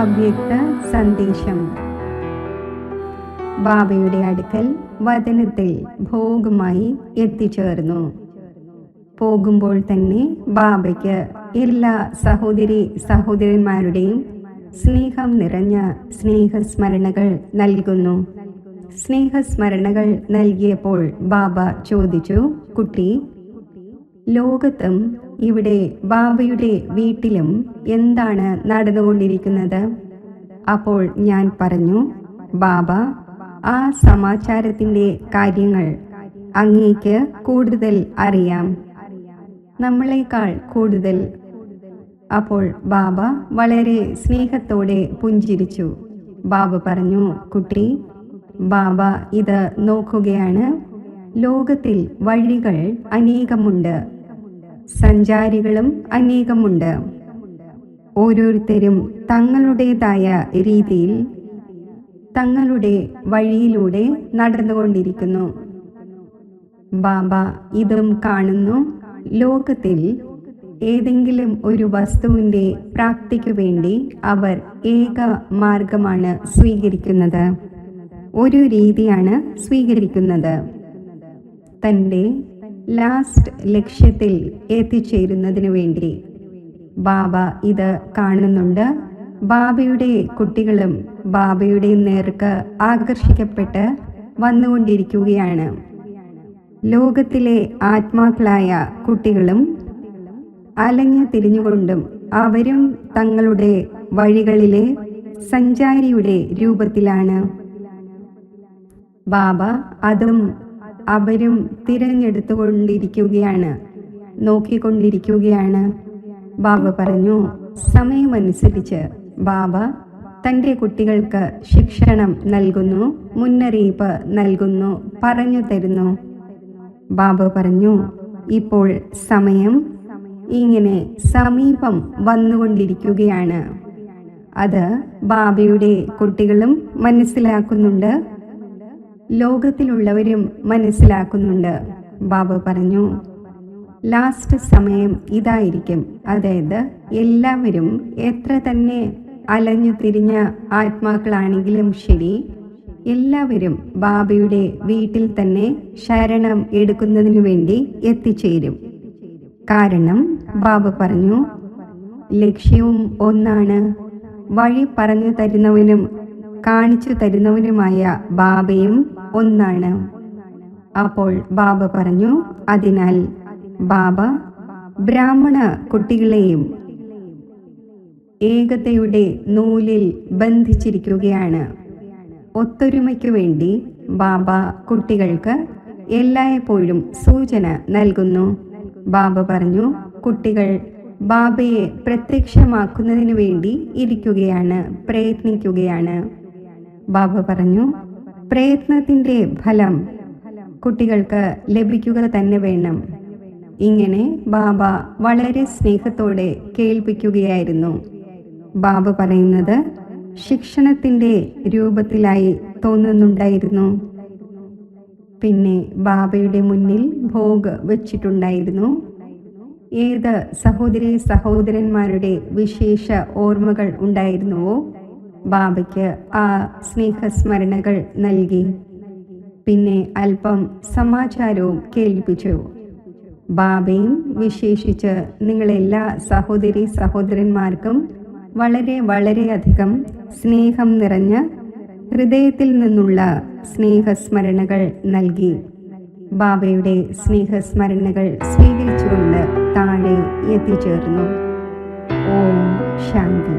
അവ്യക്ത സന്ദേശം. ബാബയുടെ അടുക്കൽ വചനത്തിൽ ഭോഗമായി എത്തിച്ചേർന്നു. പോകുമ്പോൾ തന്നെ ബാബയ്ക്ക് എല്ലാ സഹോദരി സഹോദരന്മാരുടെയും സ്നേഹം നിറഞ്ഞ സ്നേഹസ്മരണകൾ നൽകുന്നു. സ്നേഹസ്മരണകൾ നൽകിയപ്പോൾ ബാബ ചോദിച്ചു, കുട്ടി, ലോകത്തും ഇവിടെ ബാബയുടെ വീട്ടിലും എന്താണ് നടന്നുകൊണ്ടിരിക്കുന്നത്? അപ്പോൾ ഞാൻ പറഞ്ഞു, ബാബ, ആ സമാചാരത്തിൻ്റെ കാര്യങ്ങൾ അങ്ങേക്ക് കൂടുതൽ അറിയാം, നമ്മളെക്കാൾ കൂടുതൽ. അപ്പോൾ ബാബ വളരെ സ്നേഹത്തോടെ പുഞ്ചിരിച്ചു. ബാബ പറഞ്ഞു, കുട്ടി, ബാബ ഇത് നോക്കുകയാണ്. ലോകത്തിൽ വഴികൾ അനേകമുണ്ട്, സഞ്ചാരികളും അനേകമുണ്ട്. ഓരോരുത്തരും തങ്ങളുടേതായ രീതിയിൽ തങ്ങളുടെ വഴിയിലൂടെ നടന്നുകൊണ്ടിരിക്കുന്നു. ബാബ ഇതും കാണുന്നു. ലോകത്തിൽ ഏതെങ്കിലും ഒരു വസ്തുവിൻ്റെ പ്രാപ്തിക്കു വേണ്ടി അവർ ഏക മാർഗമാണ് സ്വീകരിക്കുന്നത്, ഒരു രീതിയാണ് സ്വീകരിക്കുന്നത്. തൻ്റെ ലാസ്റ്റ് ലക്ഷ്യത്തിൽ എത്തിച്ചേരുന്നതിനു വേണ്ടി ബാബ ഇത് കാണുന്നുണ്ട്. ബാബയുടെ കുട്ടികളും ബാബയുടെ നേർക്ക് ആകർഷിക്കപ്പെട്ട് വന്നുകൊണ്ടിരിക്കുകയാണ്. ലോകത്തിലെ ആത്മാക്കളായ കുട്ടികളും അലഞ്ഞു തിരിഞ്ഞുകൊണ്ടും അവരും തങ്ങളുടെ വഴികളിലെ സഞ്ചാരിയുടെ രൂപത്തിലാണ്. ബാബ അതും അവരും തിരഞ്ഞെടുത്തുകൊണ്ടിരിക്കുകയാണ്, നോക്കിക്കൊണ്ടിരിക്കുകയാണ്. ബാബ പറഞ്ഞു, സമയമനുസരിച്ച് ബാബ തൻ്റെ കുട്ടികൾക്ക് ശിക്ഷണം നൽകുന്നു, മുന്നറിയിപ്പ് നൽകുന്നു, പറഞ്ഞു തരുന്നു. ബാബ പറഞ്ഞു, ഇപ്പോൾ സമയം ഇങ്ങനെ സമീപം വന്നുകൊണ്ടിരിക്കുകയാണ്. അത് ബാബയുടെ കുട്ടികളും മനസ്സിലാക്കുന്നുണ്ട്, ലോകത്തിലുള്ളവരും മനസ്സിലാക്കുന്നുണ്ട്. ബാബ പറഞ്ഞു, ലാസ്റ്റ് സമയം ഇതായിരിക്കും. അതായത് എല്ലാവരും എത്ര തന്നെ അലഞ്ഞു തിരിഞ്ഞ ആത്മാക്കളാണെങ്കിലും ശരി, എല്ലാവരും ബാബയുടെ വീട്ടിൽ തന്നെ ശരണം എടുക്കുന്നതിനു വേണ്ടി എത്തിച്ചേരും. കാരണം ബാബ പറഞ്ഞു, ലക്ഷ്യവും ഒന്നാണ്. വഴി പറഞ്ഞു തരുന്നവനും കാണിച്ചു തരുന്നവനുമായ ബാബയും ഒന്നാണ്. അപ്പോൾ ബാബ പറഞ്ഞു, അതിനാൽ ബാബ ബ്രാഹ്മണ കുട്ടികളെയും ഏകതയുടെ നൂലിൽ ബന്ധിച്ചിരിക്കുകയാണ്. ഒത്തൊരുമയ്ക്കു വേണ്ടി ബാബ കുട്ടികൾക്ക് എല്ലായ്പ്പോഴും സൂചന നൽകുന്നു. ബാബ പറഞ്ഞു, കുട്ടികൾ ബാബയെ പ്രത്യക്ഷമാക്കുന്നതിന് വേണ്ടി ഇരിക്കുകയാണ്, പ്രയത്നിക്കുകയാണ്. ബാബ പറഞ്ഞു, പ്രയത്നത്തിൻ്റെ ഫലം കുട്ടികൾക്ക് ലഭിക്കുക തന്നെ വേണം. ഇങ്ങനെ ബാബ വളരെ സ്നേഹത്തോടെ കേൾപ്പിക്കുകയായിരുന്നു. ബാബ പറയുന്നത് ശിക്ഷണത്തിൻ്റെ രൂപത്തിലായി തോന്നുന്നുണ്ടായിരുന്നു. പിന്നെ ബാബയുടെ മുന്നിൽ ഭോഗ് വെച്ചിട്ടുണ്ടായിരുന്നു. ഏത് സഹോദരി സഹോദരന്മാരുടെ വിശേഷ ഓർമ്മകൾ ഉണ്ടായിരുന്നുവോ ബാബയ്ക്ക് ആ സ്നേഹസ്മരണകൾ നൽകി. പിന്നെ അല്പം സമാചാരവും കേൾപ്പിച്ചു. ബാബയും വിശേഷിച്ച് നിങ്ങളെല്ലാ സഹോദരി സഹോദരന്മാർക്കും വളരെ വളരെയധികം സ്നേഹം നിറഞ്ഞ ഹൃദയത്തിൽ നിന്നുള്ള സ്നേഹസ്മരണകൾ നൽകി. ബാബയുടെ സ്നേഹസ്മരണകൾ സ്വീകരിച്ചുകൊണ്ട് താഴെ എത്തിച്ചേർന്നു. ഓം ശാന്തി.